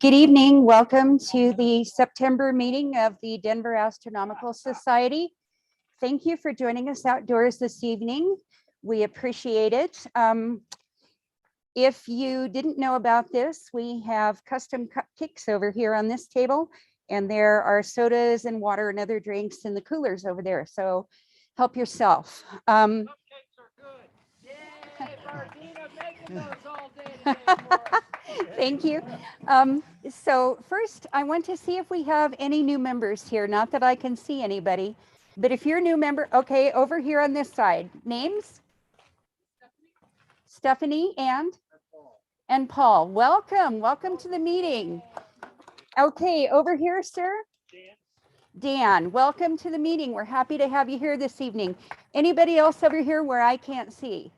Good evening. Welcome to the September meeting of the Denver Astronomical Society. Thank you for joining us outdoors this evening. We appreciate it. If you didn't know about this, we have custom cupcakes over here on this table, and there are sodas and water and other drinks in the coolers over there. So help yourself. Cupcakes are good. Yay, Martina, making those all day today for us. Thank you. So first, I want to see if we have any new members here. Not that I can see anybody, but if you're a new member, okay, over here on this side. Names? Stephanie and Paul. Welcome to the meeting. Okay, over here, sir. Dan, welcome to the meeting. We're happy to have you here this evening. Anybody else over here where I can't see?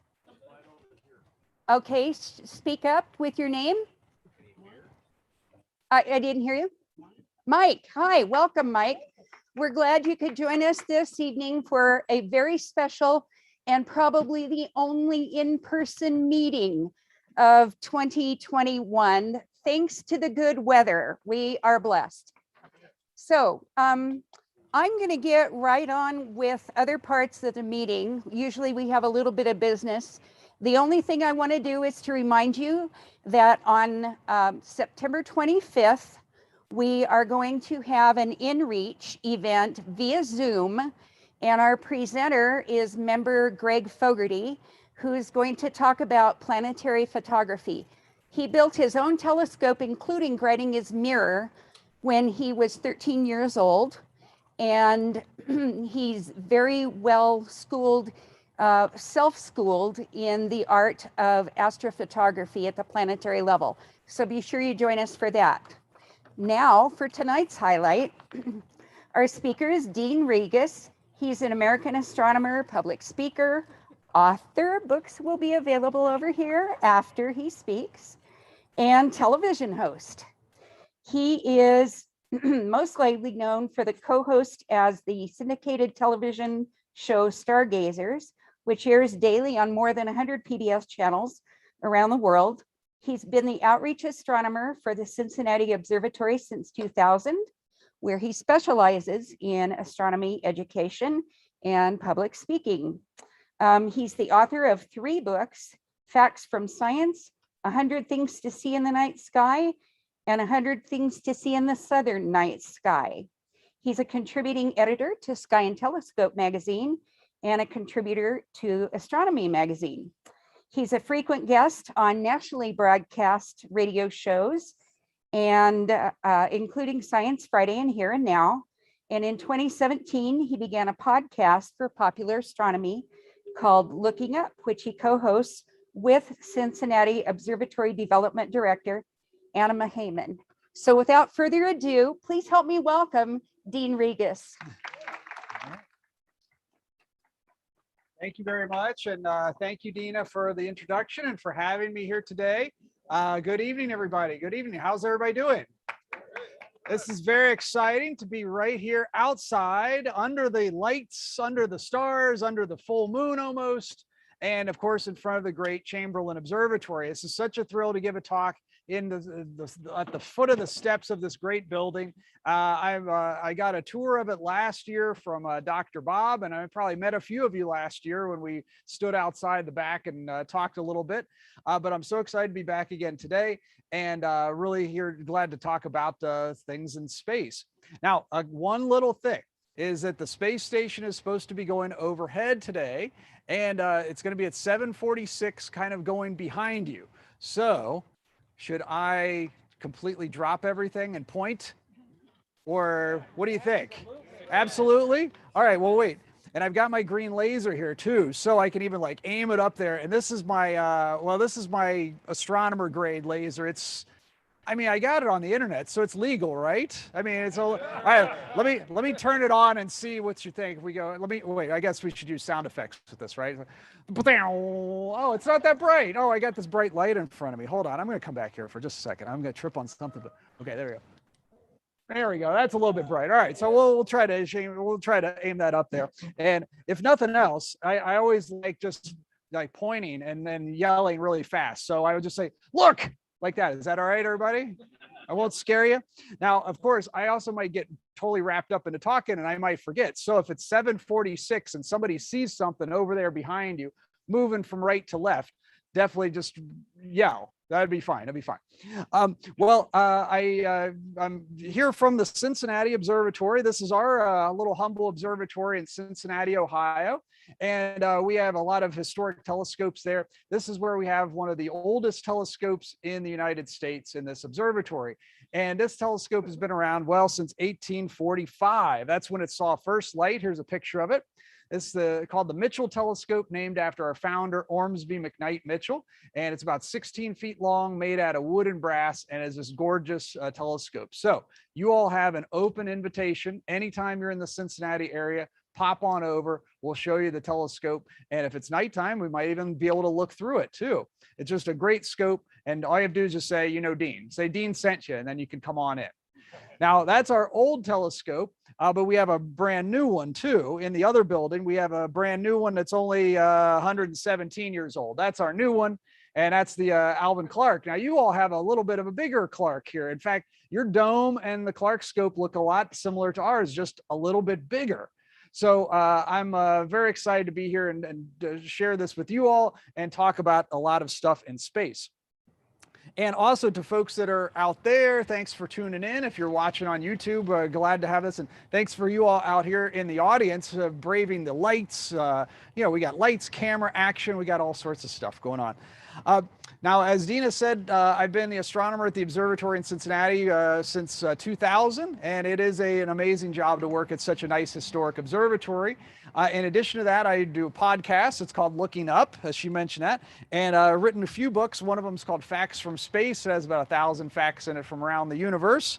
Okay, speak up with your name. I didn't hear you. Mike, hi, welcome, Mike. We're glad you could join us this evening for a very special and probably the only in-person meeting of 2021. Thanks to the good weather, we are blessed. So I'm going to get right on with other parts of the meeting. Usually we have a little bit of business. The only thing I want to do is to remind you that on September 25th, we are going to have an InReach event via Zoom, and our presenter is member Greg Fogarty, who's going to talk about planetary photography. He built his own telescope, including grading his mirror, when he was 13 years old, and he's very well schooled, self-schooled in the art of astrophotography at the planetary level. So be sure you join us for that. Now for tonight's highlight, our speaker is Dean Regas. He's an American astronomer, public speaker, author. Books will be available over here after he speaks, and television host. He is most likely known for the co-host as the syndicated television show Stargazers, which airs daily on more than 100 PBS channels around the world. He's been the outreach astronomer for the Cincinnati Observatory since 2000, where he specializes in astronomy education and public speaking. He's the author of 3 books, Facts from Science, 100 Things to See in the Night Sky, and 100 Things to See in the Southern Night Sky. He's a contributing editor to Sky and Telescope magazine and a contributor to Astronomy magazine. He's a frequent guest on nationally broadcast radio shows, and including Science Friday and Here and Now. And in 2017, he began a podcast for popular astronomy called Looking Up, which he co-hosts with Cincinnati Observatory Development Director, Anna Mahaman. So without further ado, please help me welcome Dean Regas. Thank you very much. And thank you, Dina, for the introduction and for having me here today. Good evening, everybody. Good evening. How's everybody doing? This is very exciting to be right here outside under the lights, under the stars, under the full moon almost. And of course, in front of the great Chamberlain Observatory. This is such a thrill to give a talk in at the foot of the steps of this great building. I got a tour of it last year from Dr. Bob, and I probably met a few of you last year when we stood outside the back and talked a little bit. But I'm so excited to be back again today, and really glad to talk about things in space. Now, one little thing is that the space station is supposed to be going overhead today, and it's going to be at 7:46, kind of going behind you. So should I completely drop everything and point? Or what do you think? Absolutely. All right, well, wait. And I've got my green laser here too, so I can even like aim it up there. And this is my, this is my astronomer grade laser. I mean, I got it on the internet, so it's legal, right? I mean, it's all right. Let me turn it on and see what you think. If we go, wait, I guess we should use sound effects with this, right? Oh, it's not that bright. Oh, I got this bright light in front of me. Hold on, I'm gonna come back here for just a second. I'm gonna trip on something, but okay, there we go. There we go. That's a little bit bright. All right, so we'll try to aim that up there. And if nothing else, I always like just like pointing and then yelling really fast. So I would just say, look, like that. Is that all right, everybody? I won't scare you. Now, of course, I also might get totally wrapped up into talking and I might forget. So if it's 7:46 and somebody sees something over there behind you, moving from right to left, definitely just yell. That'd be fine. That'd be fine. I'm here from the Cincinnati Observatory. This is our little humble observatory in Cincinnati, Ohio. And we have a lot of historic telescopes there. This is where we have one of the oldest telescopes in the United States in this observatory. And this telescope has been around, well, since 1845. That's when it saw first light. Here's a picture of it. It's called the Mitchell Telescope, named after our founder, Ormsby McKnight Mitchell. And it's about 16 feet long, made out of wood and brass, and is this gorgeous telescope. So you all have an open invitation. Anytime you're in the Cincinnati area, pop on over. We'll show you the telescope. And if it's nighttime, we might even be able to look through it too. It's just a great scope. And all you have to do is just say, you know, Dean. Say Dean sent you, and then you can come on in. Now, that's our old telescope, but we have a brand new one too. In the other building, we have a brand new one that's only 117 years old. That's our new one, and that's the Alvin Clark. Now, you all have a little bit of a bigger Clark here. In fact, your dome and the Clark scope look a lot similar to ours, just a little bit bigger. So I'm very excited to be here and share this with you all and talk about a lot of stuff in space. And also to folks that are out there, thanks for tuning in. If you're watching on YouTube, glad to have this. And thanks for you all out here in the audience, braving the lights. You know, we got lights, camera, action. We got all sorts of stuff going on. Now, as Dina said, I've been the astronomer at the observatory in Cincinnati since 2000, and it is an amazing job to work at such a nice historic observatory. In addition to that, I do a podcast. It's called Looking Up, as she mentioned that, and I've written a few books. One of them is called Facts from Space. It has about 1,000 facts in it from around the universe.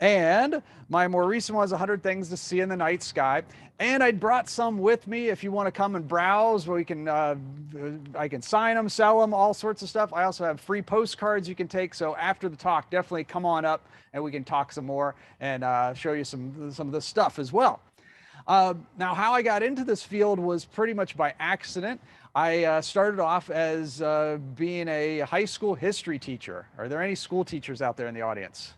And my more recent one is 100 Things to See in the Night Sky. And I brought some with me. If you want to come and browse, we can, I can sign them, sell them, all sorts of stuff. I also have free postcards you can take. So after the talk, definitely come on up and we can talk some more and show you some of this stuff as well. Now, how I got into this field was pretty much by accident. I started off as being a high school history teacher. Are there any school teachers out there in the audience?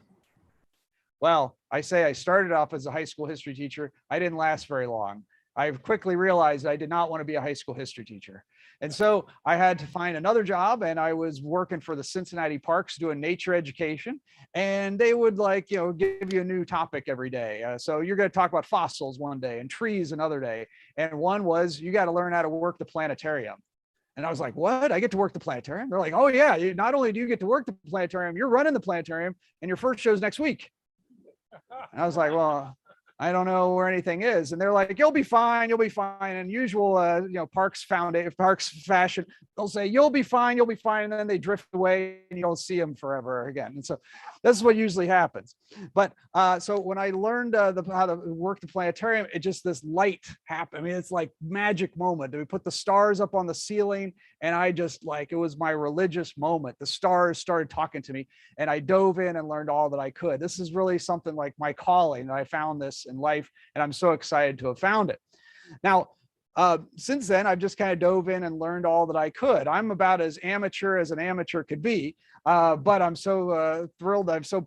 Well, I say I started off as a high school history teacher. I didn't last very long. I quickly realized I did not want to be a high school history teacher. And so I had to find another job, and I was working for the Cincinnati Parks doing nature education. And they would, like, you know, give you a new topic every day. So you're going to talk about fossils one day and trees another day. And one was, you got to learn how to work the planetarium. And I was like, what? I get to work the planetarium? They're like, oh yeah, not only do you get to work the planetarium, you're running the planetarium, and your first show's next week. And I was like, well, I don't know where anything is. And they're like, you'll be fine. You'll be fine. And usual, you know, Parks fashion, they'll say, you'll be fine. You'll be fine. And then they drift away and you don't see them forever again. And so this is what usually happens. But so when I learned how to work the planetarium, it just, this light happened. I mean, it's like magic moment. We put the stars up on the ceiling, and I just, like, it was my religious moment. The stars started talking to me, and I dove in and learned all that I could. This is really something like my calling, that I found this in life, and I'm so excited to have found it. Now, since then, I've just kind of dove in and learned all that I could. I'm about as amateur as an amateur could be, but I'm so thrilled. I'm so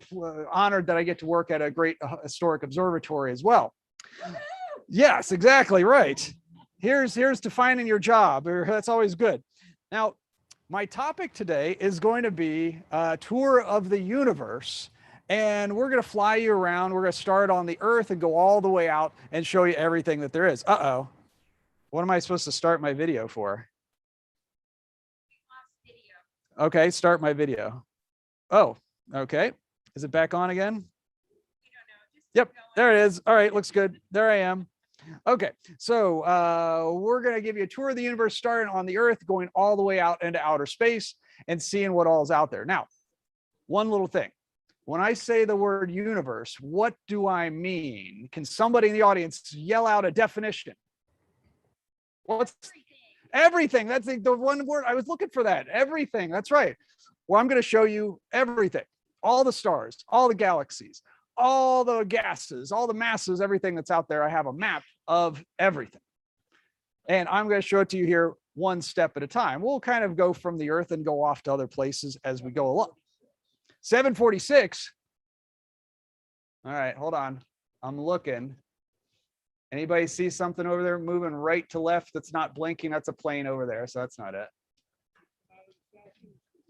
honored that I get to work at a great historic observatory as well. Yes, exactly right. Here's to finding your job. That's always good. Now, my topic today is going to be a tour of the universe. And we're going to fly you around. We're going to start on the Earth and go all the way out and show you everything that there is. Uh-oh. What am I supposed to start my video for? Okay, start my video. Oh, okay. Is it back on again? Yep, there it is. All right, looks good. There I am. Okay, so we're going to give you a tour of the universe, starting on the Earth, going all the way out into outer space and seeing what all is out there. Now, one little thing. When I say the word universe, what do I mean? Can somebody in the audience yell out a definition? What's everything? That's the one word I was looking for. That everything. That's right. Well, I'm going to show you everything, all the stars, all the galaxies, all the gases, all the masses, everything that's out there. I have a map of everything, and I'm going to show it to you here one step at a time. We'll kind of go from the Earth and go off to other places as we go along. 746 All right, hold on. I'm looking. Anybody see something over there moving right to left that's not blinking? That's a plane over there, so that's not it.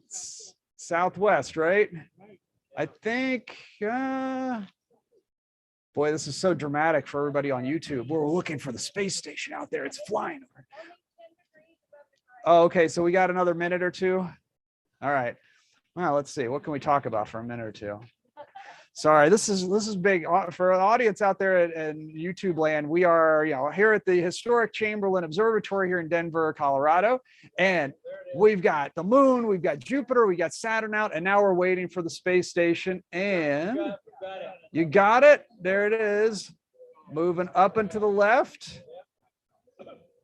It's southwest, right? I think, boy, this is so dramatic for everybody on YouTube. We're looking for the space station out there. It's flying. Oh, okay, so we got another minute or two. All right. Well, let's see. What can we talk about for a minute or two? Sorry, this is big for the audience out there in YouTube land. We are, here at the historic Chamberlain Observatory here in Denver, Colorado, and we've got the moon, we've got Jupiter, we got Saturn out, and now we're waiting for the space station. And you got it. There it is, moving up and to the left.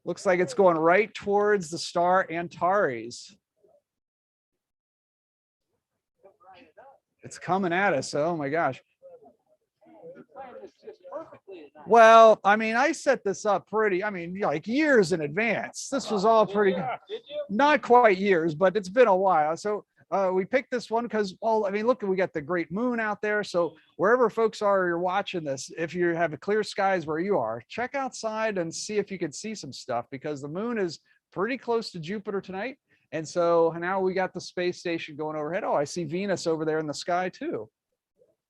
Looks like it's going right towards the star Antares. It's coming at us. Oh my gosh. Well, I mean, I set this up pretty, like years in advance. This was all pretty, not quite years, but it's been a while. So we picked this one because, well, I mean, look, we got the great moon out there. So wherever folks are, you're watching this, if you have a clear skies where you are, check outside and see if you can see some stuff, because the moon is pretty close to Jupiter tonight. And so now we got the space station going overhead. Oh, I see Venus over there in the sky too.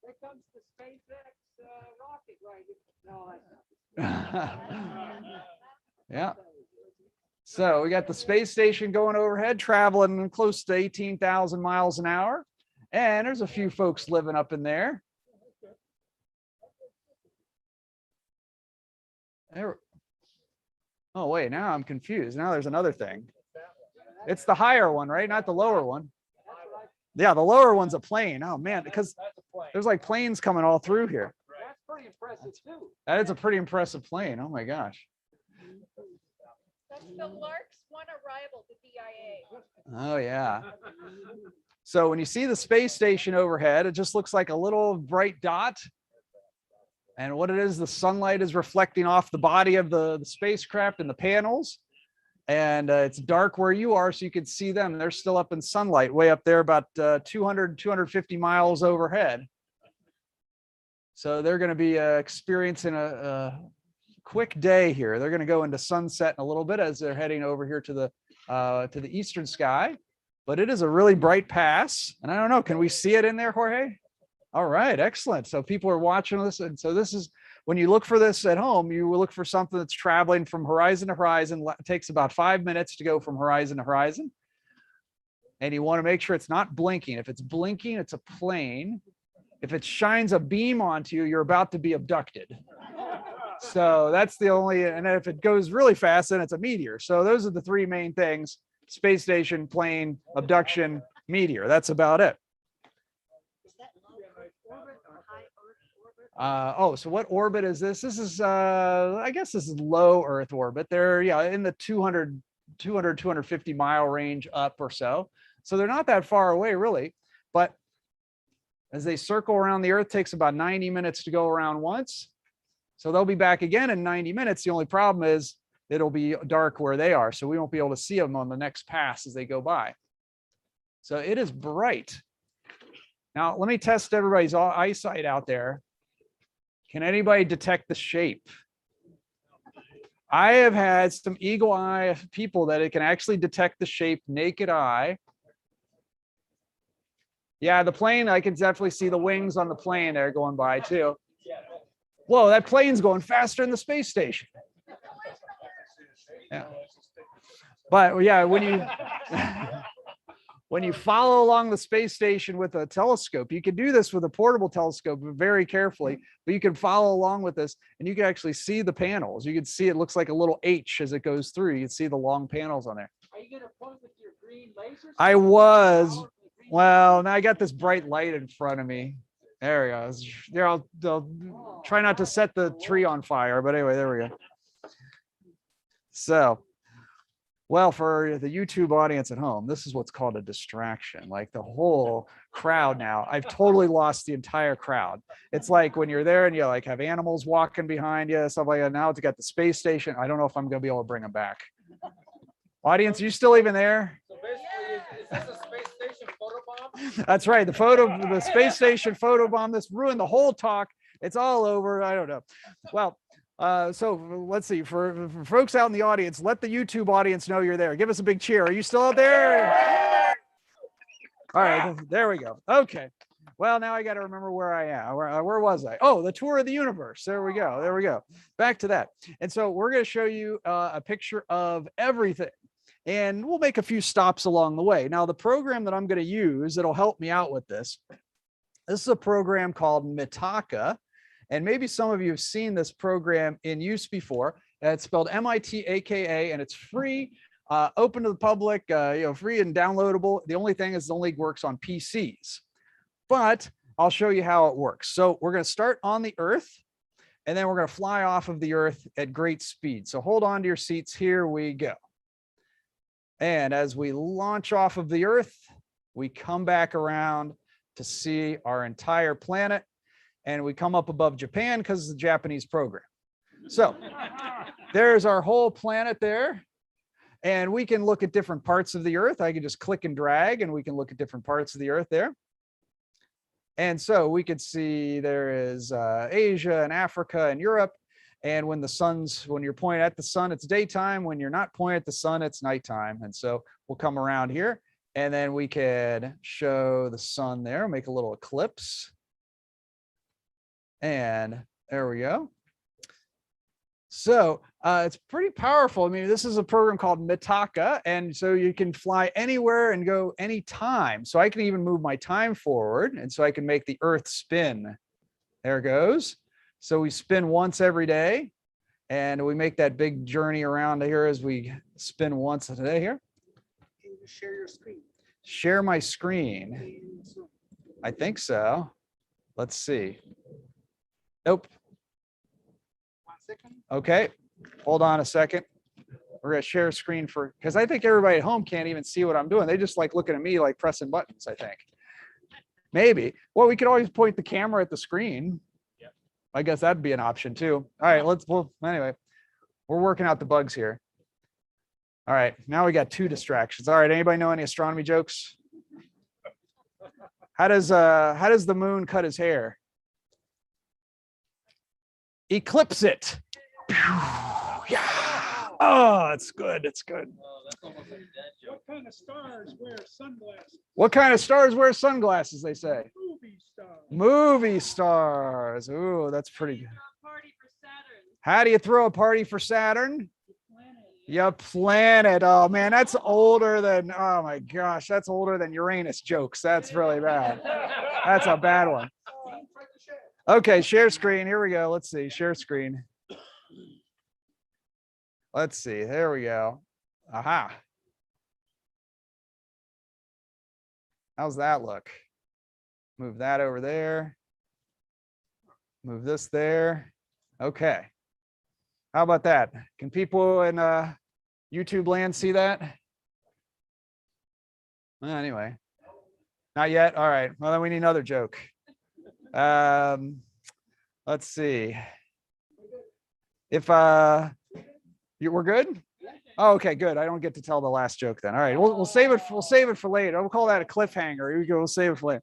There comes the SpaceX rocket right. No, yeah. So we got the space station going overhead, traveling close to 18,000 miles an hour. And there's a few folks living up in there. Oh, wait, now I'm confused. Now there's another thing. It's the higher one, right? Not the lower one. Yeah, the lower one's a plane. Oh man, because there's like planes coming all through here. that's pretty impressive too. That is a pretty impressive plane. Oh my gosh. That's the Lark's one arrival to DIA. Oh yeah. So when you see the space station overhead, it just looks like a little bright dot. And what it is, the sunlight is reflecting off the body of the spacecraft and the panels. And it's dark where you are, so you can see them. They're still up in sunlight way up there, about 250 miles overhead. So they're going to be experiencing a quick day here. They're going to go into sunset in a little bit as they're heading over here to the eastern sky. But it is a really bright pass. And I don't know, can we see it in there, Jorge? All right, excellent. So people are watching this. And so this is, when you look for this at home, you will look for something that's traveling from horizon to horizon. It takes about 5 minutes to go from horizon to horizon. And you want to make sure it's not blinking. If it's blinking, it's a plane. If it shines a beam onto you, you're about to be abducted. So that's the only, and if it goes really fast, then it's a meteor. So those are the three main things: space station, plane, abduction, meteor. That's about it. So what orbit is this? This is, I guess this is low Earth orbit. They're, in the 250 mile range up or so. So they're not that far away really, but as they circle around the Earth, takes about 90 minutes to go around once. So they'll be back again in 90 minutes. The only problem is it'll be dark where they are. So we won't be able to see them on the next pass as they go by. So it is bright. Now, let me test everybody's eyesight out there. Can anybody detect the shape? I have had some eagle eye people that it can actually detect the shape naked eye. Yeah, the plane, I can definitely see the wings on the plane there going by too. Whoa, that plane's going faster than the space station. Yeah. But yeah, when you follow along the space station with a telescope, you can do this with a portable telescope very carefully, but you can follow along with this and you can actually see the panels. You can see it looks like a little H as it goes through. You can see the long panels on there. Are you going to point with your green laser? I was. Well, now I got this bright light in front of me. There we go. There, I'll try not to set the tree on fire, but anyway, there we go. So, well, for the YouTube audience at home, this is what's called a distraction. Like the whole crowd now, I've totally lost the entire crowd. It's like when you're there and you like have animals walking behind you, stuff like that. Now it's got the space station. I don't know if I'm going to be able to bring them back. Audience, are you still even there? So basically, is this a space station photobomb? That's right. The space station photobomb. This ruined the whole talk. It's all over. I don't know. Well, so let's see. For folks out in the audience, let the YouTube audience know you're there. Give us a big cheer. Are you still out there? All right, there we go. Okay. Well, now I got to remember where I am. Where was I? Oh, the tour of the universe. There we go. There we go. Back to that. And so we're going to show you a picture of everything. And we'll make a few stops along the way. Now, the program that I'm going to use that'll help me out with this is a program called Mitaka. And maybe some of you have seen this program in use before. It's spelled M-I-T-A-K-A, and it's free, open to the public, free and downloadable. The only thing is it only works on PCs. But I'll show you how it works. So we're going to start on the Earth, and then we're going to fly off of the Earth at great speed. So hold on to your seats. Here we go. And as we launch off of the Earth, we come back around to see our entire planet. And we come up above Japan because it's a Japanese program. So there's our whole planet there. And we can look at different parts of the Earth. I can just click and drag, and we can look at different parts of the Earth there. And so we could see there is Asia and Africa and Europe. And when you're pointing at the sun, it's daytime. When you're not pointing at the sun, it's nighttime. And so we'll come around here, and then we could show the sun there, make a little eclipse. And there we go. So it's pretty powerful. I mean, this is a program called Mitaka, and so you can fly anywhere and go anytime. So I can even move my time forward, and so I can make the Earth spin. There it goes. So we spin once every day, and we make that big journey around here as we spin once a day here. Can you share your screen? Share my screen. I think so. Let's see. Nope. 1 second. Okay, hold on a second. We're gonna share screen because I think everybody at home can't even see what I'm doing. They just like looking at me like pressing buttons, I think. Maybe. Well, we could always point the camera at the screen. Yep. I guess that'd be an option too. All right, anyway, we're working out the bugs here. All right, now we got 2 distractions. All right, anybody know any astronomy jokes? How does the moon cut his hair? Eclipse it. Yeah. Oh, it's good. It's good. What kind of stars wear sunglasses? What kind of stars wear sunglasses, they say? Movie stars. Movie stars. Ooh, that's pretty good. Party for Saturn. How do you throw a party for Saturn? You planet. Oh man, that's older than, oh my gosh, that's older than Uranus jokes. That's really bad. That's a bad one. Okay, share screen. Here we go. Let's see. Share screen. Let's see. There we go. Aha. How's that look? Move that over there. Move this there. Okay. How about that? Can people in YouTube land see that? Well, anyway, not yet. All right. Well, then we need another joke. Let's see. If we're good. Oh, okay, good. I don't get to tell the last joke then. All right, we'll save it. We'll save it for later. We'll call that a cliffhanger. Here we go. We'll save it for later.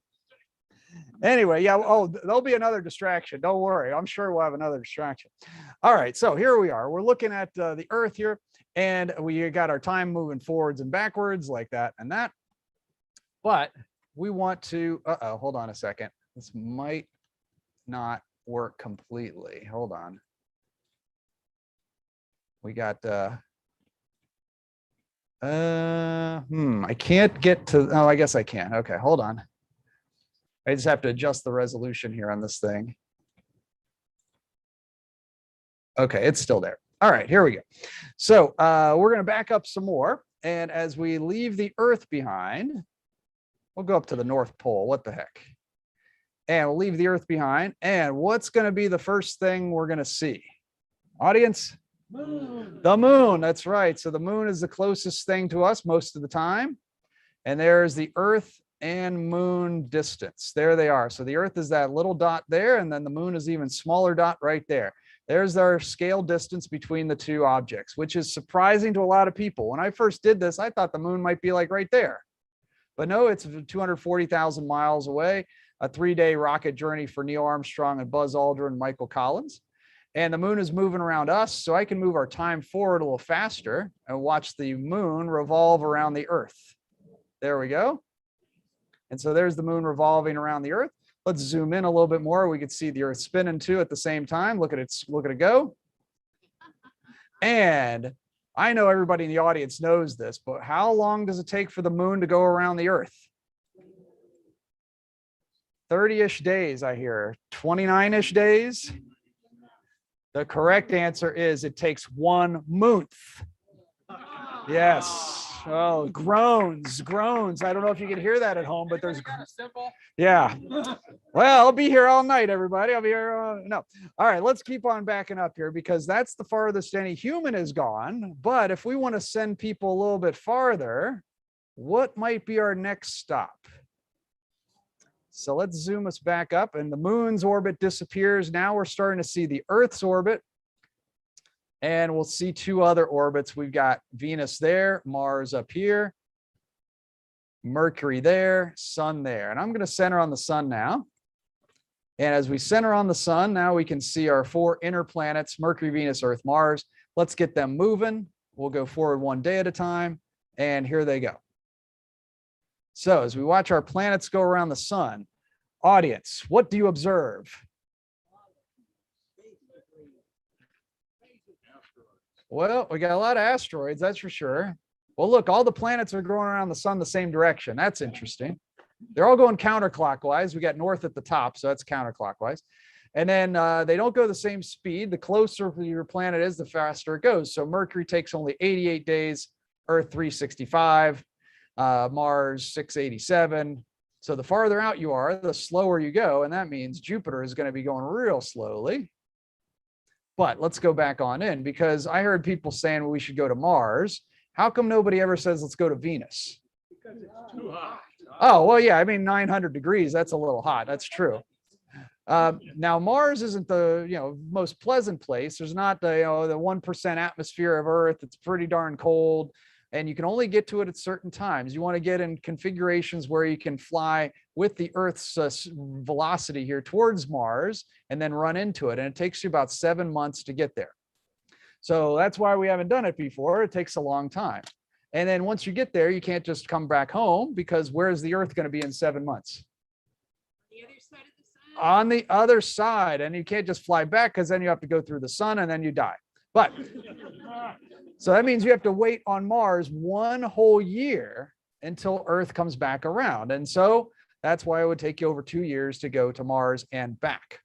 Anyway, yeah. Oh, there'll be another distraction. Don't worry. I'm sure we'll have another distraction. All right. So here we are. We're looking at the Earth here, and we got our time moving forwards and backwards like that and that. But we want to. Hold on a second. This might not work completely. Hold on. We got. I can't get to. Oh, I guess I can. Okay, hold on. I just have to adjust the resolution here on this thing. Okay, it's still there. All right, here we go. So we're going to back up some more. And as we leave the Earth behind, we'll go up to the North Pole. What the heck? And we'll leave the Earth behind. And what's going to be the first thing we're going to see? Audience? Moon. The moon. That's right. So the moon is the closest thing to us most of the time. And there's the Earth and moon distance. There they are. So the Earth is that little dot there, and then the moon is even smaller dot right there. There's our scale distance between the two objects, which is surprising to a lot of people. When I first did this, I thought the moon might be like right there. But no, it's 240,000 miles away. a 3-day rocket journey for Neil Armstrong and Buzz Aldrin and Michael Collins. And the moon is moving around us, so I can move our time forward a little faster and watch the moon revolve around the Earth. There we go. And so there's the moon revolving around the Earth. Let's zoom in a little bit more. We can see the Earth spinning too at the same time. Look at it go. And I know everybody in the audience knows this, but how long does it take for the moon to go around the Earth? 30-ish days, I hear. 29-ish days. The correct answer is it takes 1 month. Yes. Oh, groans. I don't know if you can hear that at home, but there's simple. yeah. Well, I'll be here all night, everybody. I'll be here. No. All right, let's keep on backing up here because that's the farthest any human has gone. But if we want to send people a little bit farther, what might be our next stop? So let's zoom us back up, and the moon's orbit disappears. Now we're starting to see the Earth's orbit, and we'll see 2 other orbits. We've got Venus there, Mars up here, Mercury there, Sun there. And I'm going to center on the Sun now. And as we center on the Sun, now we can see our 4 inner planets, Mercury, Venus, Earth, Mars. Let's get them moving. We'll go forward 1 day at a time. And here they go. So as we watch our planets go around the Sun, audience, what do you observe? Well, we got a lot of asteroids, that's for sure. Well, look, all the planets are going around the Sun the same direction. That's interesting. They're all going counterclockwise. We got north at the top, so that's counterclockwise. And then they don't go the same speed. The closer your planet is, the faster it goes. So Mercury takes only 88 days, Earth 365. Mars 687. So the farther out you are, the slower you go. And that means Jupiter is going to be going real slowly. But let's go back on in because I heard people saying well, we should go to Mars. How come nobody ever says let's go to Venus? Because it's too hot. Oh, well, yeah, I mean, 900 degrees. That's a little hot. That's true. Now, Mars isn't the most pleasant place. There's not the 1% atmosphere of Earth. It's pretty darn cold. And you can only get to it at certain times. You want to get in configurations where you can fly with the Earth's velocity here towards Mars and then run into it. And it takes you about 7 months to get there. So that's why we haven't done it before. It takes a long time. And then once you get there, you can't just come back home because where's the Earth going to be in 7 months? The other side of the sun. On the other side. And you can't just fly back because then you have to go through the sun and then you die. But so that means you have to wait on Mars 1 whole year until Earth comes back around. And so that's why it would take you over 2 years to go to Mars and back.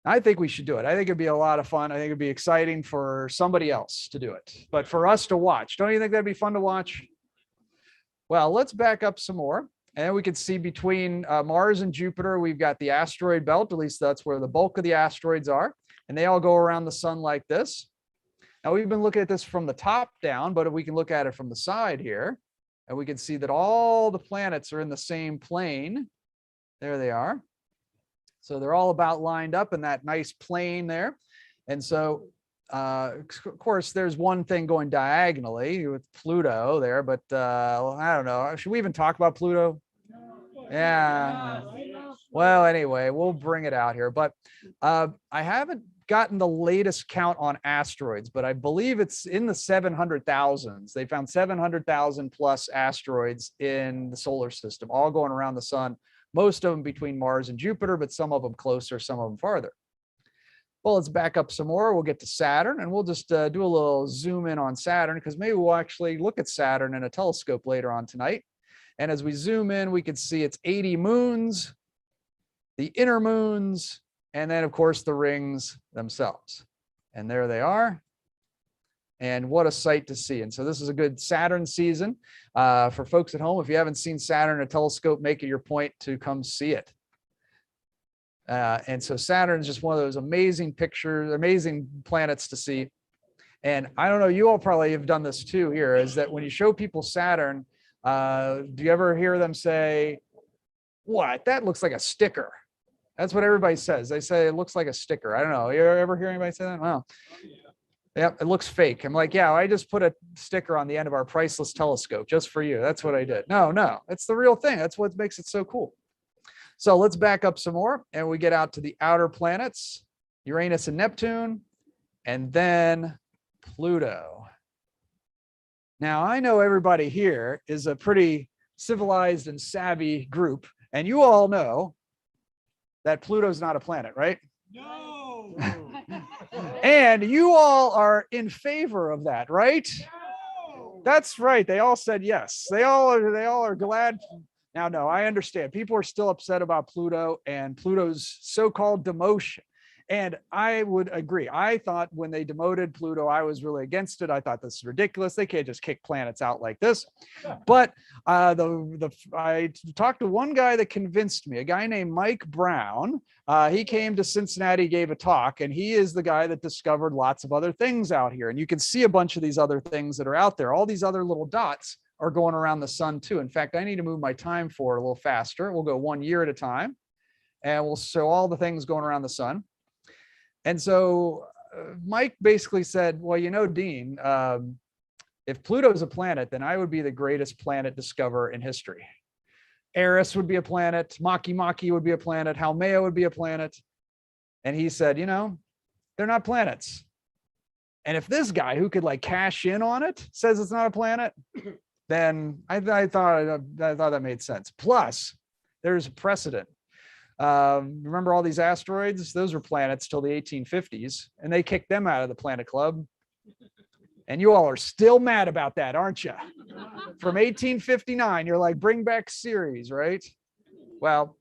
I think we should do it. I think it'd be a lot of fun. I think it'd be exciting for somebody else to do it, but for us to watch. Don't you think that'd be fun to watch? Well, let's back up some more. And then we can see between Mars and Jupiter, we've got the asteroid belt. At least that's where the bulk of the asteroids are. And they all go around the sun like this. Now we've been looking at this from the top down, but if we can look at it from the side here, and we can see that all the planets are in the same plane. There they are. So they're all about lined up in that nice plane there. And so, of course, there's one thing going diagonally with Pluto there, but I don't know. Should we even talk about Pluto? Yeah. Well, anyway, we'll bring it out here. But I haven't gotten the latest count on asteroids, but I believe it's in the 700,000s. They found 700,000 plus asteroids in the solar system, all going around the sun. Most of them between Mars and Jupiter, but some of them closer, some of them farther. Well, let's back up some more. We'll get to Saturn, and we'll just do a little zoom in on Saturn because maybe we'll actually look at Saturn in a telescope later on tonight. And as we zoom in, we can see it's 80 moons, the inner moons, and then, of course, the rings themselves. And there they are. And what a sight to see. And so this is a good Saturn season for folks at home. If you haven't seen Saturn in a telescope, make it your point to come see it. And so Saturn is just one of those amazing pictures, amazing planets to see. And I don't know, you all probably have done this too here, is that when you show people Saturn, do you ever hear them say, what, that looks like a sticker? That's what everybody says. They say it looks like a sticker. I don't know. You ever hear anybody say that? Well, yeah, it looks fake. I'm like, yeah, I just put a sticker on the end of our priceless telescope just for you. That's what I did. No, it's the real thing. That's what makes it so cool. So let's back up some more and we get out to the outer planets, Uranus and Neptune, and then Pluto. Now, I know everybody here is a pretty civilized and savvy group, and you all know that Pluto's not a planet, right? No. And you all are in favor of that, right? No. That's right. They all said yes. They all are glad. Now, no, I understand. People are still upset about Pluto and Pluto's so-called demotion. And I would agree. I thought when they demoted Pluto, I was really against it. I thought this is ridiculous. They can't just kick planets out like this. But I talked to one guy that convinced me, a guy named Mike Brown. He came to Cincinnati, gave a talk, and he is the guy that discovered lots of other things out here. And you can see a bunch of these other things that are out there. All these other little dots are going around the sun too. In fact, I need to move my time forward a little faster. We'll go 1 year at a time, and we'll show all the things going around the sun. And so Mike basically said, well, you know, Dean, if Pluto's a planet, then I would be the greatest planet discoverer in history. Eris would be a planet. Maki Maki would be a planet. Haumea would be a planet. And he said, you know, they're not planets. And if this guy who could like cash in on it says it's not a planet, then I thought that made sense. Plus, there's a precedent. Remember all these asteroids? Those were planets till the 1850s, and they kicked them out of the Planet Club. And you all are still mad about that, aren't you? From 1859, you're like, bring back Ceres, right? Well,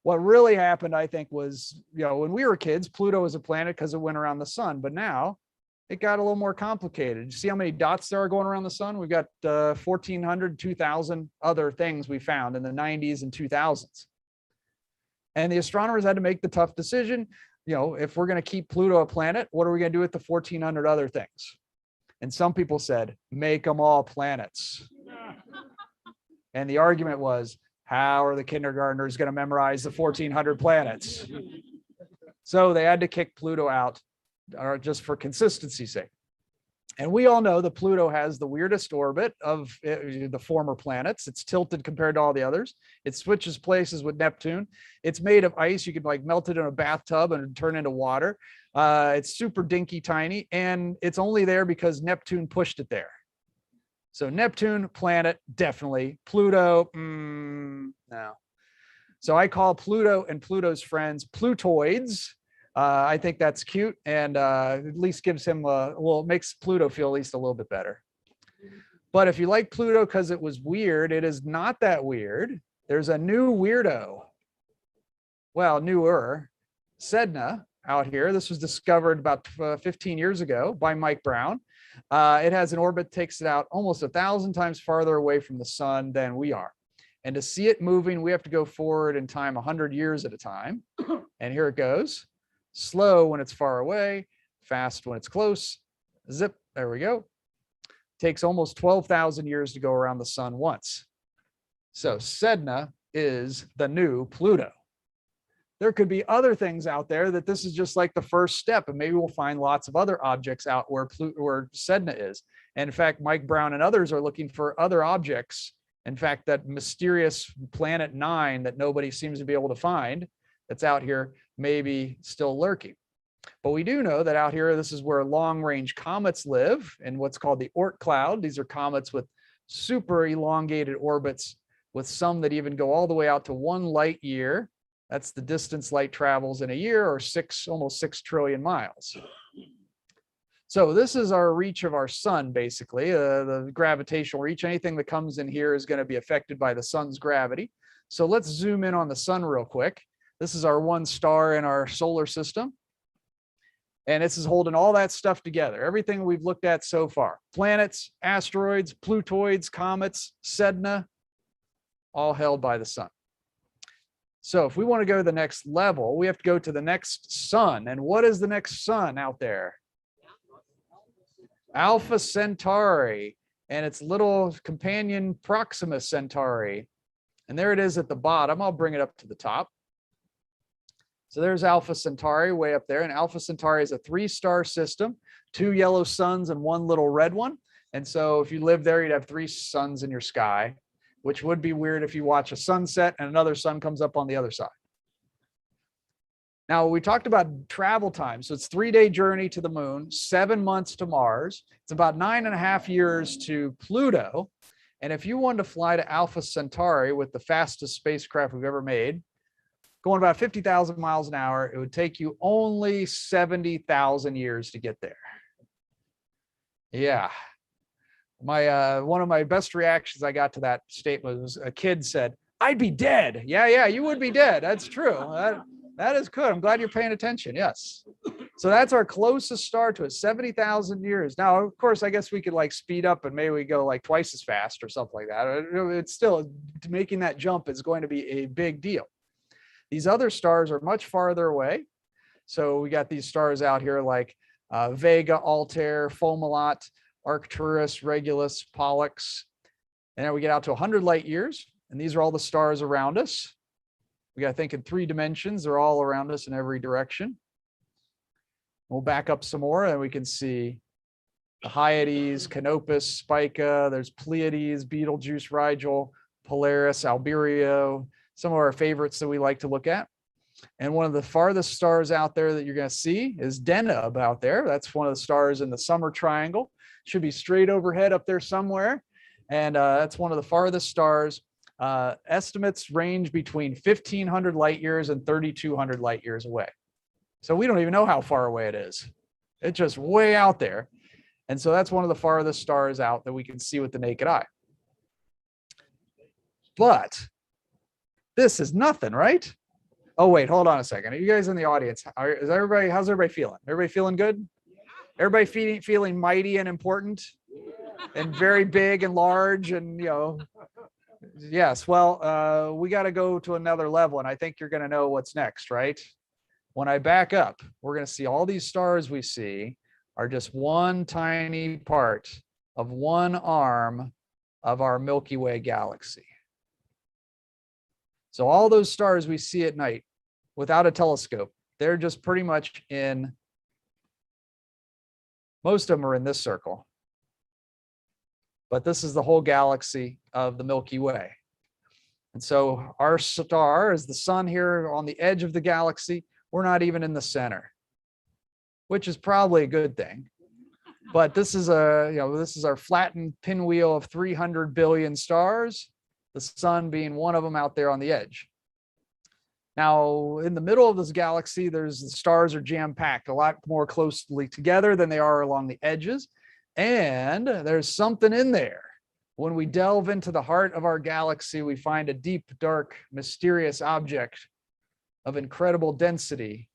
what really happened, I think, was, you know, when we were kids, Pluto was a planet because it went around the sun. But now it got a little more complicated. You see how many dots there are going around the sun? We've got 1,400, 2,000 other things we found in the 90s and 2000s. And the astronomers had to make the tough decision, you know, if we're going to keep Pluto a planet, what are we going to do with the 1,400 other things? And some people said, make them all planets. And the argument was, how are the kindergartners going to memorize the 1,400 planets? So they had to kick Pluto out, or just for consistency's sake. And we all know that Pluto has the weirdest orbit of the former planets. It's tilted compared to all the others. It switches places with Neptune. It's made of ice. You can like melt it in a bathtub and turn into water. It's super dinky tiny, and it's only there because Neptune pushed it there. So Neptune, planet, definitely. Pluto, no. So I call Pluto and Pluto's friends Plutoids. I think that's cute, and at least gives him well, it makes Pluto feel at least a little bit better. But if you like Pluto because it was weird, it is not that weird. There's a new weirdo. Well, newer. Sedna out here. This was discovered about 15 years ago by Mike Brown. It has an orbit, takes it out almost 1,000 times farther away from the sun than we are. And to see it moving, we have to go forward in time 100 years at a time. And here it goes. Slow when it's far away, fast when it's close. Zip, there we go. Takes almost 12,000 years to go around the sun once. So Sedna is the new Pluto. There could be other things out there that this is just like the first step, and maybe we'll find lots of other objects out where Sedna is. And in fact, Mike Brown and others are looking for other objects. In fact, that mysterious planet 9 that nobody seems to be able to find that's out here maybe still lurking. But we do know that out here, this is where long-range comets live in what's called the Oort cloud. These are comets with super elongated orbits, with some that even go all the way out to 1 light year. That's the distance light travels in a year, or almost 6 trillion miles. So this is our reach of our sun, basically, the gravitational reach. Anything that comes in here is going to be affected by the sun's gravity. So let's zoom in on the sun real quick. This is our one star in our solar system. And this is holding all that stuff together. Everything we've looked at so far. Planets, asteroids, Plutoids, comets, Sedna, all held by the sun. So if we want to go to the next level, we have to go to the next sun. And what is the next sun out there? Alpha Centauri and its little companion Proxima Centauri. And there it is at the bottom. I'll bring it up to the top. So there's Alpha Centauri way up there. And Alpha Centauri is a 3-star system, 2 yellow suns and 1 little red one. And so if you live there, you'd have 3 suns in your sky, which would be weird if you watch a sunset and another sun comes up on the other side. Now, we talked about travel time. So it's 3-day journey to the moon, 7 months to Mars. It's about 9.5 years to Pluto. And if you wanted to fly to Alpha Centauri with the fastest spacecraft we've ever made, going about 50,000 miles an hour, it would take you only 70,000 years to get there. Yeah. One of my best reactions I got to that statement was a kid said, "I'd be dead." Yeah, you would be dead. That's true. That is good. I'm glad you're paying attention. Yes. So that's our closest star to it, 70,000 years. Now, of course, I guess we could like speed up and maybe we go like twice as fast or something like that. It's still, making that jump is going to be a big deal. These other stars are much farther away. So we got these stars out here like Vega, Altair, Fomalhaut, Arcturus, Regulus, Pollux. And then we get out to 100 light years. And these are all the stars around us. We got to think in 3 dimensions. They're all around us in every direction. We'll back up some more and we can see the Hyades, Canopus, Spica. There's Pleiades, Betelgeuse, Rigel, Polaris, Albireo, some of our favorites that we like to look at. And one of the farthest stars out there that you're going to see is Deneb out there. That's one of the stars in the summer triangle. Should be straight overhead up there somewhere. And that's one of the farthest stars. Estimates range between 1,500 light years and 3,200 light years away. So we don't even know how far away it is. It's just way out there. And so that's one of the farthest stars out that we can see with the naked eye. But this is nothing, right? Oh, wait, hold on a second. Are you guys in the audience? How's everybody feeling? Everybody feeling good? Everybody feeling mighty and important and very big and large and, yes. Well, we got to go to another level. And I think you're going to know what's next, right? When I back up, we're going to see all these stars we see are just one tiny part of one arm of our Milky Way galaxy. So all those stars we see at night without a telescope, they're just pretty much most of them are in this circle. But this is the whole galaxy of the Milky Way. And so our star is the sun here on the edge of the galaxy. We're not even in the center, which is probably a good thing. But this is our flattened pinwheel of 300 billion stars, the sun being one of them out there on the edge. Now, in the middle of this galaxy, the stars are jam-packed a lot more closely together than they are along the edges. And there's something in there. When we delve into the heart of our galaxy, we find a deep, dark, mysterious object of incredible density,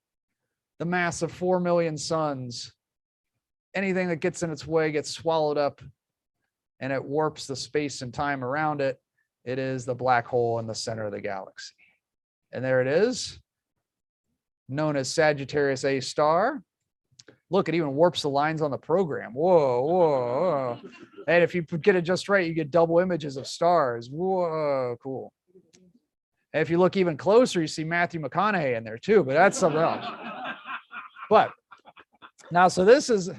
the mass of 4 million suns. Anything that gets in its way gets swallowed up and it warps the space and time around it. It is the black hole in the center of the galaxy. And there it is, known as Sagittarius A Star. Look, it even warps the lines on the program. Whoa. And if you get it just right, you get double images of stars. Whoa, cool. And if you look even closer, you see Matthew McConaughey in there too, but that's something else. But now, so this is,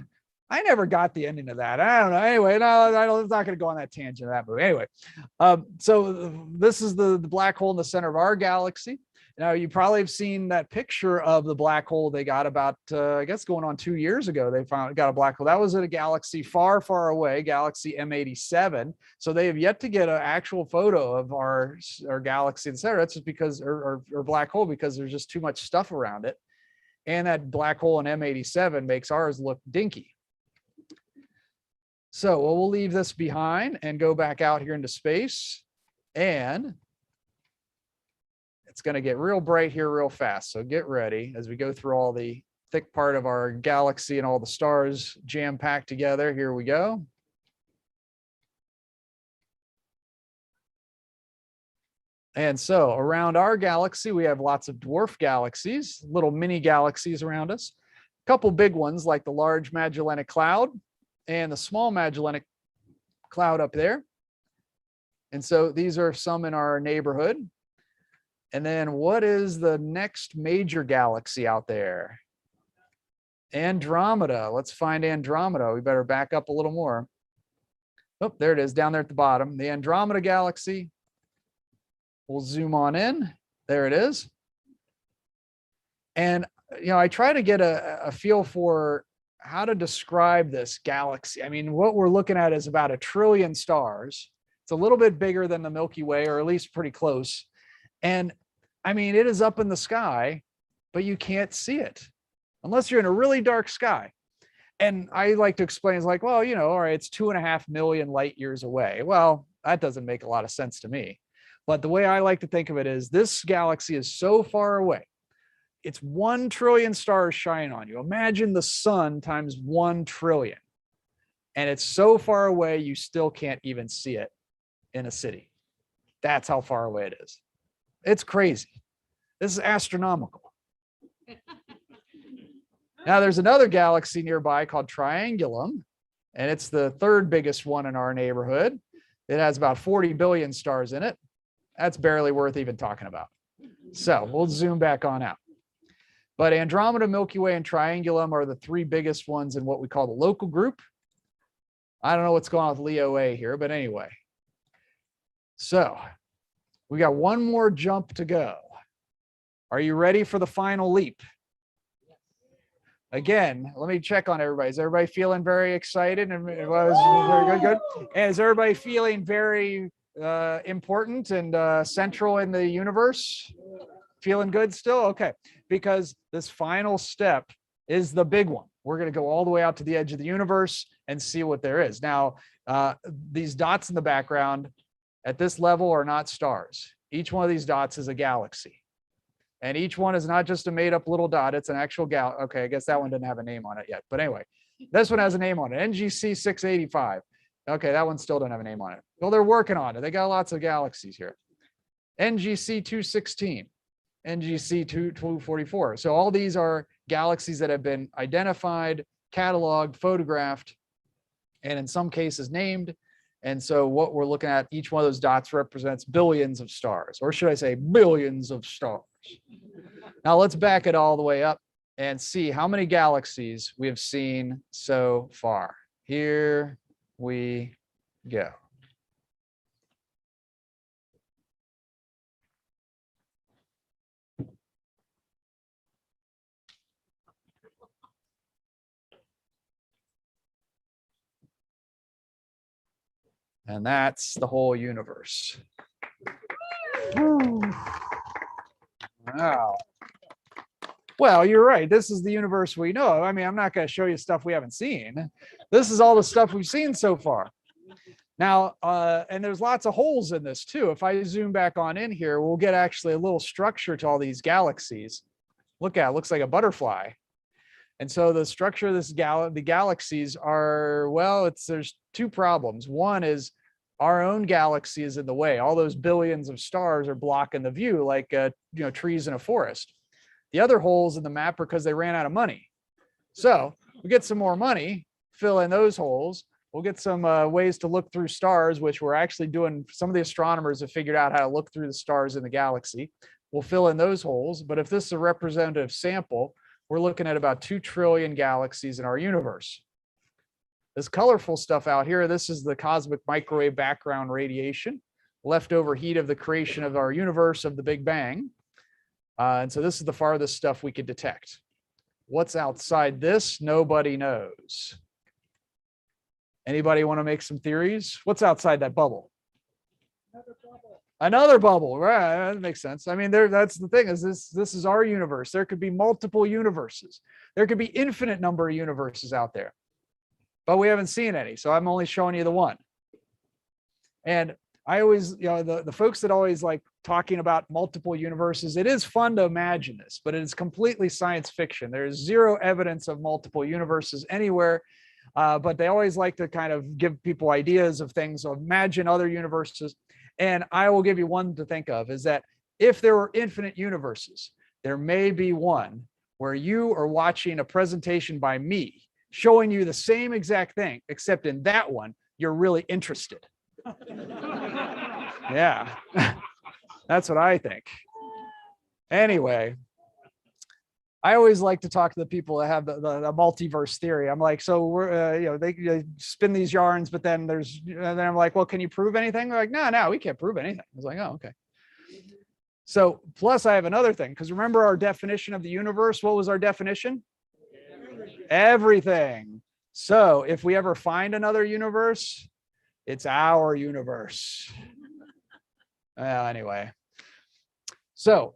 I never got the ending of that. I don't know. Anyway, no, I'm not going to go on that tangent of that movie. Anyway, so this is the black hole in the center of our galaxy. Now, you probably have seen that picture of the black hole they got about, I guess, going on 2 years ago. They got a black hole. That was at a galaxy far, far away, galaxy M87. So they have yet to get an actual photo of our galaxy in the center. That's just because, or black hole, because there's just too much stuff around it. And that black hole in M87 makes ours look dinky. So we'll leave this behind and go back out here into space. And it's going to get real bright here real fast. So get ready as we go through all the thick part of our galaxy and all the stars jam-packed together. Here we go. And so around our galaxy, we have lots of dwarf galaxies, little mini galaxies around us. A couple big ones like the Large Magellanic Cloud and the Small Magellanic Cloud up there. And so these are some in our neighborhood. And then what is the next major galaxy out there? Andromeda. Let's find Andromeda. We better back up a little more. Oh, there it is down there at the bottom. The Andromeda galaxy. We'll zoom on in. There it is. And, I try to get a feel for how to describe this galaxy. I mean, what we're looking at is about 1 trillion stars. It's a little bit bigger than the Milky Way, or at least pretty close. And I mean, it is up in the sky, but you can't see it unless you're in a really dark sky. And I like to explain, it's like, well, all right, it's 2.5 million light years away. Well, that doesn't make a lot of sense to me. But the way I like to think of it is this galaxy is so far away. It's 1 trillion stars shining on you. Imagine the sun times 1 trillion. And it's so far away, you still can't even see it in a city. That's how far away it is. It's crazy. This is astronomical. Now, there's another galaxy nearby called Triangulum, and it's the 3rd biggest one in our neighborhood. It has about 40 billion stars in it. That's barely worth even talking about. So we'll zoom back on out. But Andromeda, Milky Way, and Triangulum are the 3 biggest ones in what we call the local group. I don't know what's going on with Leo A here, but anyway. So we got one more jump to go. Are you ready for the final leap? Again, let me check on everybody. Is everybody feeling very excited? And it was very good. And is everybody feeling very important and central in the universe? Feeling good still? Okay. Because this final step is the big one. We're going to go all the way out to the edge of the universe and see what there is. Now, these dots in the background at this level are not stars. Each one of these dots is a galaxy. And each one is not just a made up little dot. It's an actual Okay, I guess that one didn't have a name on it yet. But anyway, this one has a name on it. NGC 685. Okay, that one still doesn't have a name on it. Well, they're working on it. They got lots of galaxies here. NGC 216. NGC 244. So all these are galaxies that have been identified, cataloged, photographed, and in some cases named. And so what we're looking at, each one of those dots represents billions of stars, or should I say billions of stars. Now let's back it all the way up and see how many galaxies we have seen so far. Here we go. And that's the whole universe. Wow. Well, you're right. This is the universe we know. I mean, I'm not going to show you stuff we haven't seen. This is all the stuff we've seen so far. Now, and there's lots of holes in this too. If I zoom back on in here, we'll get actually a little structure to all these galaxies. Look at it, looks like a butterfly. And so the structure of this the galaxies are, well, there's 2 problems. One is our own galaxy is in the way. All those billions of stars are blocking the view like trees in a forest. The other holes in the map are because they ran out of money. So we get some more money, fill in those holes. We'll get some ways to look through stars, which we're actually doing. Some of the astronomers have figured out how to look through the stars in the galaxy. We'll fill in those holes. But if this is a representative sample, we're looking at about 2 trillion galaxies in our universe. This colorful stuff out here, this is the cosmic microwave background radiation, leftover heat of the creation of our universe of the Big Bang. And so this is the farthest stuff we could detect. What's outside this? Nobody knows. Anybody want to make some theories? What's outside that bubble? Another bubble, right? That makes sense. I mean, that's the thing, is this is our universe. There could be multiple universes. There could be infinite number of universes out there, but we haven't seen any. So I'm only showing you the one. And I always, the folks that always like talking about multiple universes, it is fun to imagine this, but it is completely science fiction. There is 0 evidence of multiple universes anywhere. But they always like to kind of give people ideas of things. So imagine other universes. And I will give you one to think of, is that if there were infinite universes, there may be one where you are watching a presentation by me showing you the same exact thing, except in that one, you're really interested. Yeah, that's what I think. Anyway, I always like to talk to the people that have the multiverse theory. I'm like, so we're, they spin these yarns, but then and then I'm like, well, can you prove anything? They're like, no, we can't prove anything. I was like, oh, okay. So plus I have another thing, because remember our definition of the universe, what was our definition? Everything. So if we ever find another universe, it's our universe. Well, anyway. So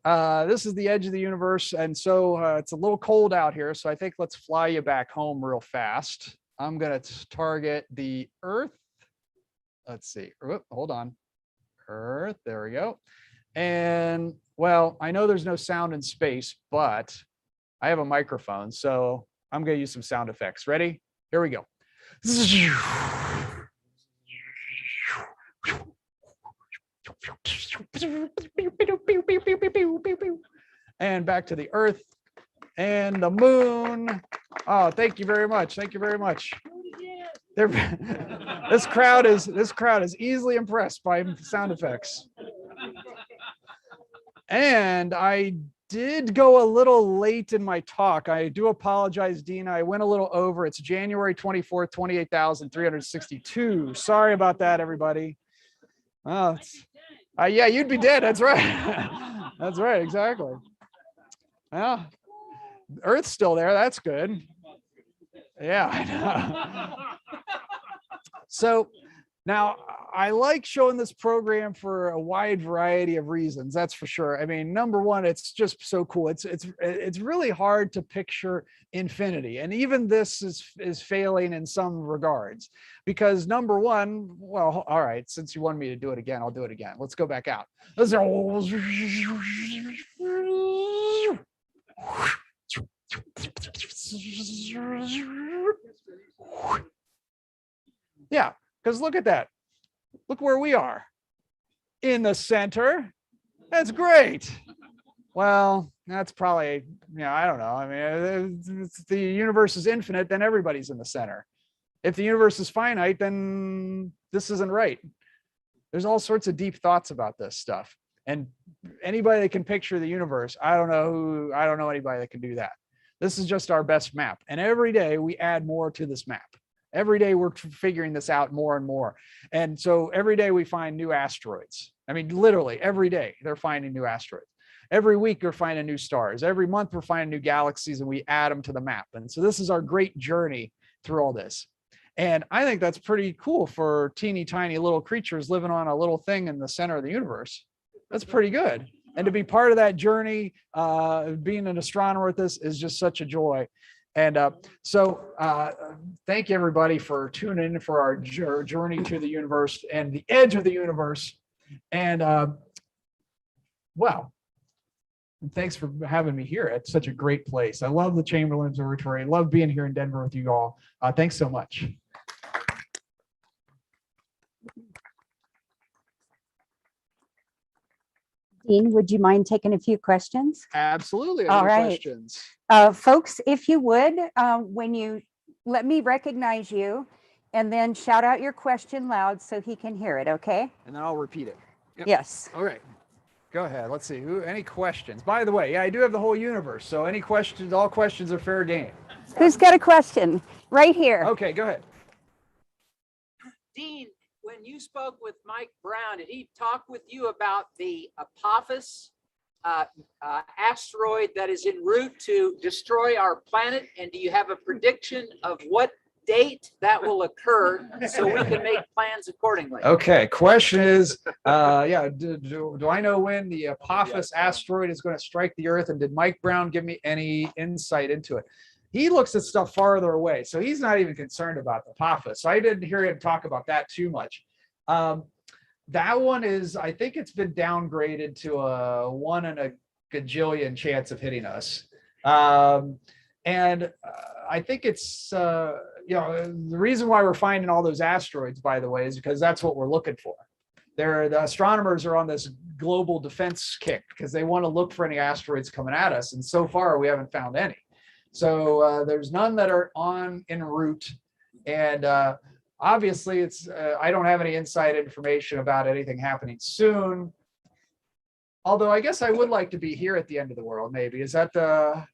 this is the edge of the universe. And so it's a little cold out here. So I think let's fly you back home real fast. I'm going to target the Earth. Let's see. Hold on. Earth. There we go. And well, I know there's no sound in space, but I have a microphone. So I'm going to use some sound effects. Ready? Here we go. And back to the Earth and the moon. Oh, thank you very much. Thank you very much. This crowd is easily impressed by sound effects. And I did go a little late in my talk. I do apologize, Dina. I went a little over. It's January 24th, 28,362. Sorry about that, everybody. Oh, yeah, you'd be dead. That's right. That's right. Exactly. Yeah. Earth's still there. That's good. Yeah. I know. So now I like showing this program for a wide variety of reasons. That's for sure. I mean, number one, it's just so cool. It's really hard to picture infinity, and even this is failing in some regards, because number one, well, all right, since you want me to do it again, I'll do it again. Let's go back out. Yeah, because look at that. Look where we are. In the center. That's great. Well, that's probably, I don't know. I mean, if the universe is infinite, then everybody's in the center. If the universe is finite, then this isn't right. There's all sorts of deep thoughts about this stuff. And anybody that can picture the universe, I don't know anybody that can do that. This is just our best map. And every day we add more to this map. Every day we're figuring this out more and more. And so every day we find new asteroids. I mean, literally every day they're finding new asteroids. Every week we're finding new stars. Every month we're finding new galaxies, and we add them to the map. And so this is our great journey through all this. And I think that's pretty cool for teeny tiny little creatures living on a little thing in the center of the universe. That's pretty good. And to be part of that journey, being an astronomer with this is just such a joy. And so thank you, everybody, for tuning in for our journey to the universe and the edge of the universe. And wow, thanks for having me here. It's such a great place. I love the Chamberlain Observatory. I love being here in Denver with you all. Thanks so much. Dean, would you mind taking a few questions? Absolutely. All right. Questions. Folks, if you would, when you let me recognize you, and then shout out your question loud so he can hear it, okay? And then I'll repeat it. Yep. Yes. All right. Go ahead. Let's see. Any questions? By the way, yeah, I do have the whole universe. So any questions, all questions are fair game. Who's got a question? Right here. Okay, go ahead. Dean, when you spoke with Mike Brown, did he talk with you about the Apophis asteroid that is en route to destroy our planet? And do you have a prediction of what date that will occur so we can make plans accordingly? Okay, question is, yeah, do I know when the Apophis asteroid is going to strike the Earth? And did Mike Brown give me any insight into it? He looks at stuff farther away, so he's not even concerned about the Apophis. So I didn't hear him talk about that too much. That one is, I think it's been downgraded to a 1 in a gajillion chance of hitting us. And I think it's, the reason why we're finding all those asteroids, by the way, is because that's what we're looking for. The astronomers are on this global defense kick because they want to look for any asteroids coming at us. And so far, we haven't found any. So there's none that are en route. And obviously, it's I don't have any inside information about anything happening soon. Although I guess I would like to be here at the end of the world. Maybe is that no.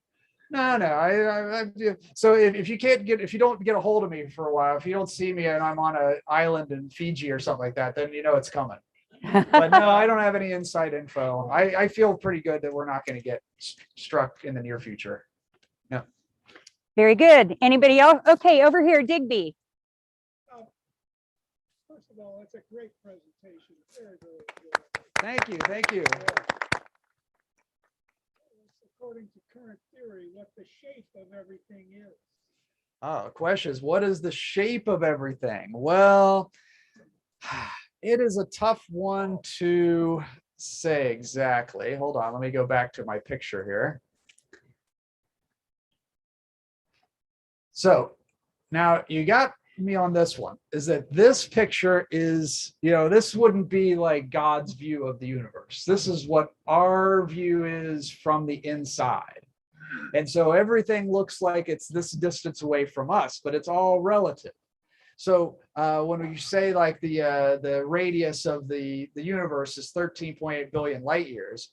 So if you don't get a hold of me for a while, if you don't see me and I'm on an island in Fiji or something like that, then you know it's coming. But no, I don't have any inside info. I feel pretty good that we're not going to get struck in the near future. Very good. Anybody else? Okay, over here, Digby. First of all, that's a great presentation. Very, very good. Thank you. Thank you. According to current theory, what the shape of everything is. Oh, the question is, what is the shape of everything? Well, it is a tough one to say exactly. Hold on, let me go back to my picture here. So now you got me on this one, is that this picture is, this wouldn't be like God's view of the universe. This is what our view is from the inside. And so everything looks like it's this distance away from us, but it's all relative. So when you say like the radius of the universe is 13.8 billion light years,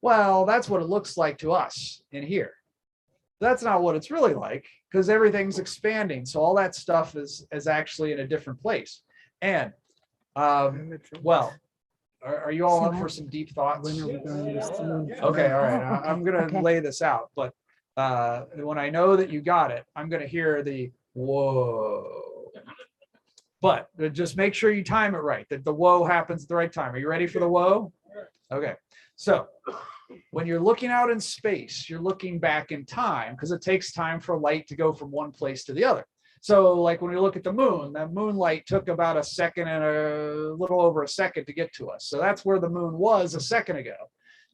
well, that's what it looks like to us in here. That's not what it's really like, because everything's expanding. So all that stuff is actually in a different place. And well, are you all up for some deep thoughts? Okay, all right. I'm going to lay this out, but when I know that you got it, I'm going to hear the whoa. But just make sure you time it right, that the whoa happens at the right time. Are you ready for the whoa? Okay. So when you're looking out in space, you're looking back in time, because it takes time for light to go from one place to the other. So like when we look at the moon, that moonlight took about a second and a little over a second to get to us. So that's where the moon was a second ago.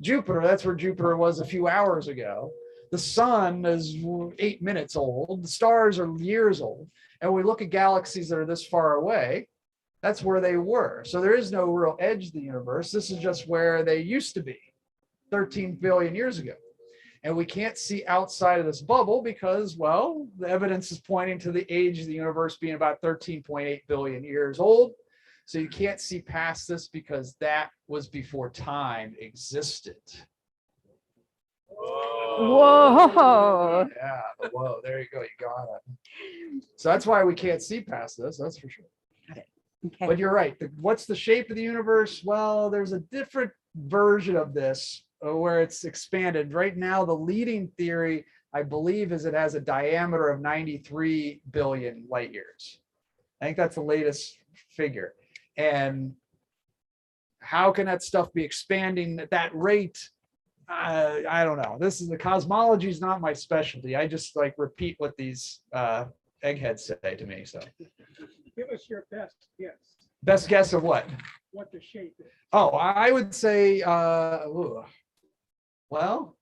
Jupiter, that's where Jupiter was a few hours ago. The sun is 8 minutes old. The stars are years old. And when we look at galaxies that are this far away, that's where they were. So there is no real edge to the universe. This is just where they used to be 13 billion years ago. And we can't see outside of this bubble because, well, the evidence is pointing to the age of the universe being about 13.8 billion years old. So you can't see past this because that was before time existed. Whoa. Yeah, whoa, there you go. You got it. So that's why we can't see past this. That's for sure. Okay. But you're right. What's the shape of the universe? Well, there's a different version of this where it's expanded. Right now, the leading theory, I believe, is it has a diameter of 93 billion light years. I think that's the latest figure. And how can that stuff be expanding at that rate? I don't know. The cosmology is not my specialty. I just like repeat what these eggheads say to me. So Give us your best guess. Best guess of what? What the shape is. Oh, I would say, well,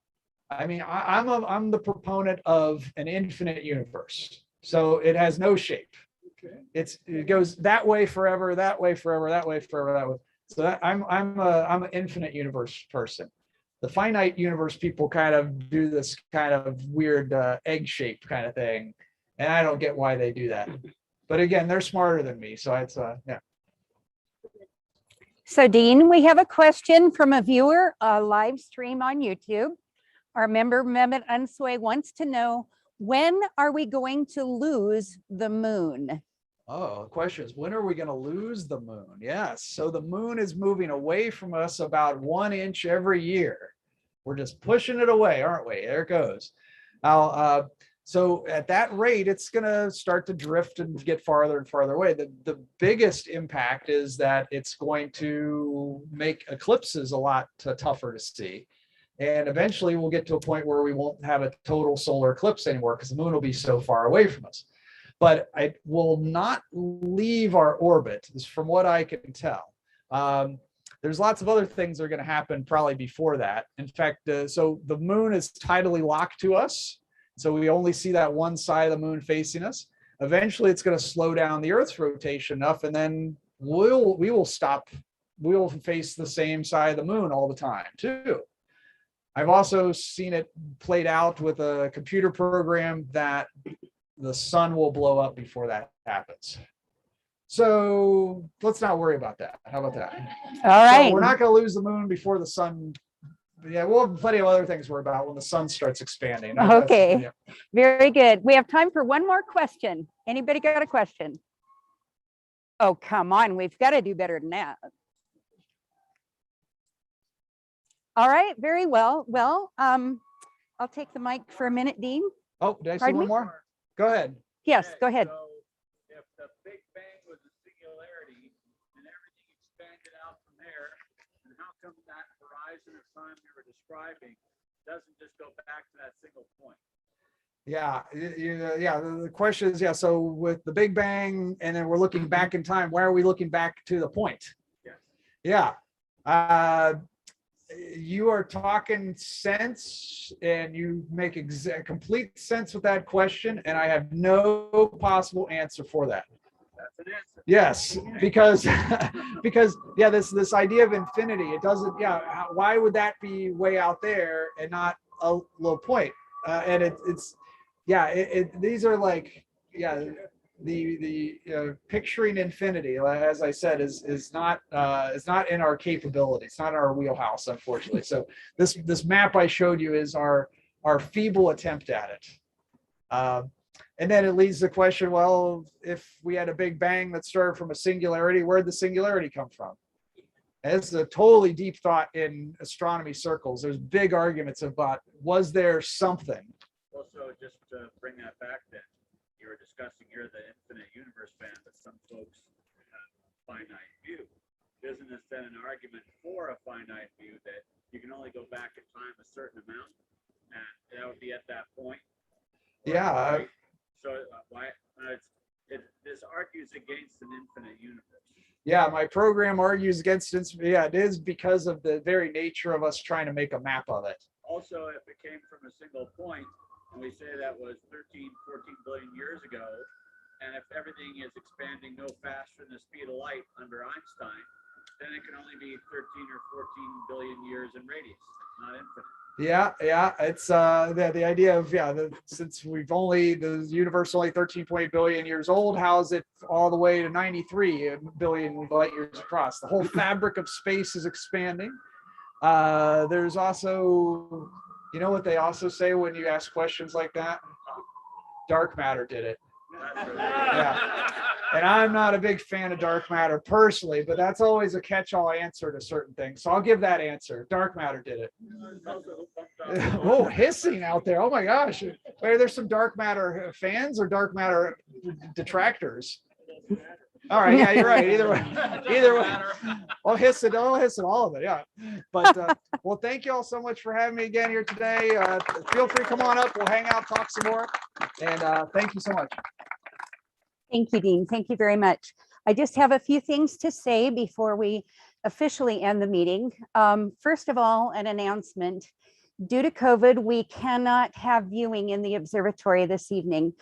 I mean, I'm the proponent of an infinite universe. So it has no shape. Okay. It goes that way forever, that way forever, that way forever, that way. So I'm an infinite universe person. The finite universe people kind of do this kind of weird egg-shaped kind of thing, and I don't get why they do that. But again, they're smarter than me, so it's yeah. So Dean, we have a question from a viewer, a live stream on YouTube. Our member Mehmet Unsway wants to know, when are we going to lose the moon? Oh, the question is, when are we going to lose the moon? Yes. So the moon is moving away from us about 1 inch every year. We're just pushing it away, aren't we? There it goes. Now, so at that rate, it's going to start to drift and get farther and farther away. The biggest impact is that it's going to make eclipses a lot tougher to see. And eventually we'll get to a point where we won't have a total solar eclipse anymore because the moon will be so far away from us. But it will not leave our orbit, from what I can tell. There's lots of other things that are going to happen probably before that. In fact, so the moon is tidally locked to us. So we only see that one side of the moon facing us. Eventually, it's going to slow down the Earth's rotation enough, and then we will stop. We'll face the same side of the moon all the time, too. I've also seen it played out with a computer program that the sun will blow up before that happens. So let's not worry about that. How about that? All right. So we're not going to lose the moon before the sun. Yeah, we'll have plenty of other things to worry about when the sun starts expanding. Okay. Yeah. Very good. We have time for one more question. Anybody got a question? Oh, come on. We've got to do better than that. All right, very well. Well, I'll take the mic for a minute, Dean. Oh, did I see Pardon one me? more? Go ahead. Yes, go ahead. So if the Big Bang was a singularity and everything expanded out from there, then how come that horizon of time we were describing doesn't just go back to that single point? Yeah, yeah. The question is, yeah. So with the Big Bang, and then we're looking back in time. Why are we looking back to the point? Yes. Yeah. You are talking sense, and you make complete sense with that question, and I have no possible answer for that. That's an answer. Yes, because because yeah, this idea of infinity, it doesn't. Yeah, why would that be way out there and not a little point? And it's yeah, these are like yeah, the picturing infinity, as I said, is not in our capability. It's not in our wheelhouse, unfortunately. So this map I showed you is our feeble attempt at it. And then it leads the question, well, if we had a Big Bang that started from a singularity, where'd the singularity come from? And this is a totally deep thought in astronomy circles. There's big arguments about, was there something? Also, just to bring that back then, you were discussing here the infinite universe fan, but some folks have a finite view. Isn't this then an argument for a finite view that you can only go back in time a certain amount, and that would be at that point? Yeah. Right? So why this argues against an infinite universe? Yeah, my program argues against it. Yeah, it is because of the very nature of us trying to make a map of it. Also, if it came from a single point, and we say that was 13, 14 billion years ago, and if everything is expanding no faster than the speed of light under Einstein, then it can only be 13 or 14 billion years in radius, not infinite. Yeah, it's the idea of since the universe is only 13.8 billion years old, how is it all the way to 93 billion light years across? The whole fabric of space is expanding. There's also, you know what they also say when you ask questions like that? Dark matter did it. Yeah. And I'm not a big fan of dark matter personally, but that's always a catch-all answer to certain things. So I'll give that answer. Dark matter did it. Oh, hissing out there. Oh my gosh. Wait, there's some dark matter fans or dark matter detractors? All right, yeah, you're right. Either way. I'll hiss it, all of it. Yeah. But well, thank you all so much for having me again here today. Feel free to come on up. We'll hang out, talk some more. And thank you so much. Thank you, Dean. Thank you very much. I just have a few things to say before we officially end the meeting. First of all, an announcement. Due to COVID, we cannot have viewing in the observatory this evening.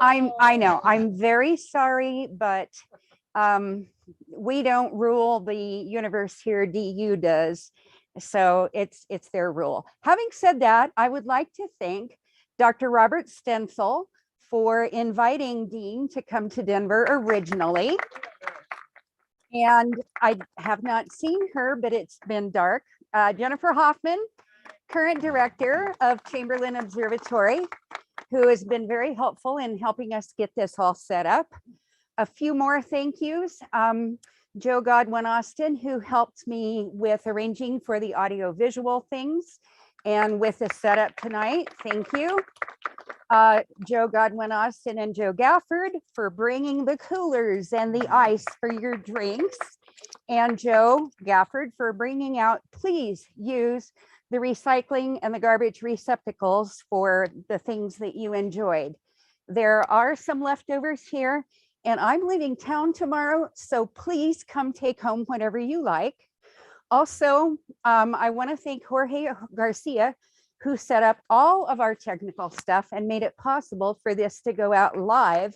I know, I'm very sorry, but we don't rule the universe here, DU does. So it's their rule. Having said that, I would like to thank Dr. Robert Stenzel for inviting Dean to come to Denver originally. And I have not seen her, but it's been dark. Jennifer Hoffman, current director of Chamberlain Observatory, who has been very helpful in helping us get this all set up. A few more thank yous. Joe Godwin Austin, who helped me with arranging for the audio visual things and with the setup tonight. Thank you. Joe Godwin Austin and Joe Gafford for bringing the coolers and the ice for your drinks. And Joe Gafford for bringing out, please use the recycling and the garbage receptacles for the things that you enjoyed. There are some leftovers here, and I'm leaving town tomorrow, so please come take home whatever you like. Also, I want to thank Jorge Garcia, who set up all of our technical stuff and made it possible for this to go out live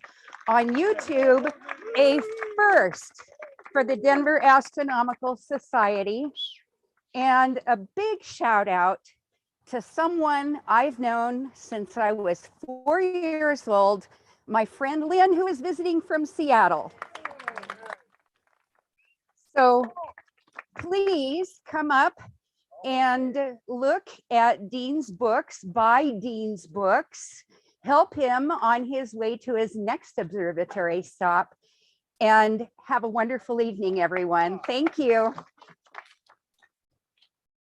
on YouTube, a first for the Denver Astronomical Society. And a big shout out to someone I've known since I was 4 years old, my friend Lynn, who is visiting from Seattle. So please come up and look at Dean's books, buy Dean's books, help him on his way to his next observatory stop, and have a wonderful evening, everyone. Thank you.